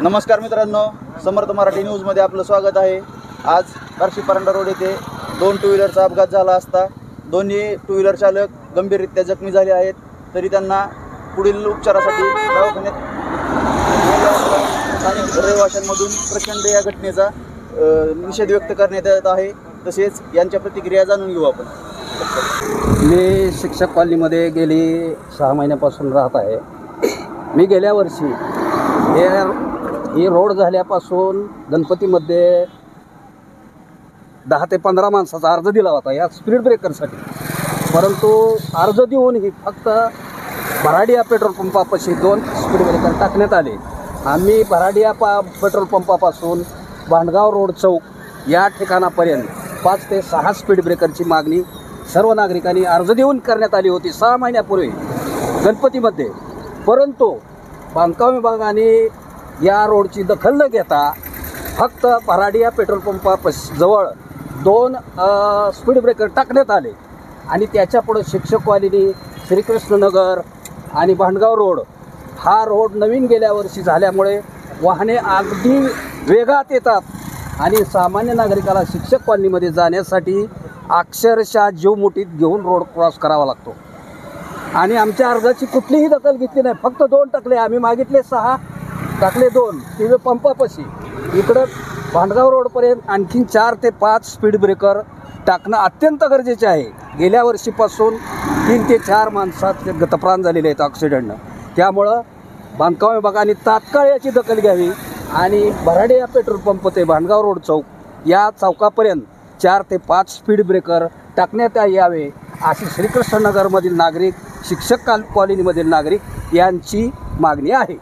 नमस्कार मित्रांनो, समर्थ मराठी न्यूजमध्ये आपलं स्वागत आहे। आज बार्शी परांडा रोड येथे 2 टू व्हीलरचा अपघात झाला असता दोन्ही टू व्हीलर चालक गंभीररित्या जखमी झाले आहेत। तरी त्यांना पुढील उपचारासाठी दवाखान्यात स्थानिक रहिवाशांमधून प्रचंड या घटनेचा निषेध व्यक्त करण्यात येत आहे। तसेच यांच्या प्रतिक्रिया जाणून घेऊ आपण। मी शिक्षक कॉलनीमध्ये गेली 6 महिन्यापासून राहत आहे। मी गेल्या वर्षी ही रोड झाल्यापासून गणपतीमध्ये 10 ते 15 माणसाचा अर्ज दिला होता या स्पीड ब्रेकरसाठी, परंतु अर्ज देऊनही फक्त भराडिया पेट्रोल पंपापाशी 2 स्पीड ब्रेकर टाकण्यात आले। आम्ही भराडिया पेट्रोल पंपापासून भांडगाव रोड चौक या ठिकाणापर्यंत 5 ते 6 स्पीड ब्रेकरची मागणी सर्व नागरिकांनी अर्ज देऊन करण्यात आली होती 6 महिन्यापूर्वी गणपतीमध्ये। परंतु बांधकाम विभागाने या रोडची दखल न घेता फक्त भराडिया पेट्रोल पंपाजवळ 2 स्पीड ब्रेकर टाकण्यात आले आणि त्याच्यापुढं शिक्षक कॉलनी, श्रीकृष्णनगर आणि भांडगाव रोड हा रोड नवीन गेल्या वर्षी झाल्यामुळे वाहने अगदी वेगात येतात आणि सामान्य नागरिकाला शिक्षक कॉलनीमध्ये जाण्यासाठी अक्षरशः जीव मुठीत घेऊन रोड क्रॉस करावा लागतो आणि आमच्या अर्जाची कुठलीही दखल घेतली नाही। फक्त 2 टाकले, आम्ही मागितले 6, टाकले 2 ती पंपापाशी। इकडं भांडगाव रोडपर्यंत आणखीन 4 ते 5 स्पीड ब्रेकर टाकणं अत्यंत गरजेचे आहे। गेल्या वर्षीपासून 3 ते 4 माणसात गतप्राण झालेले आहेत ॲक्सिडेंटनं। त्यामुळं बांधकाम विभागाने तात्काळ याची दखल घ्यावी आणि भराडिया पेट्रोल पंप ते भांडगाव रोड चौक या चौकापर्यंत 4 ते 5 स्पीड ब्रेकर टाकण्यात यावे अशी श्रीकृष्णनगरमधील नागरिक, शिक्षक कॉलनीमधील नागरिक यांची मागणी आहे।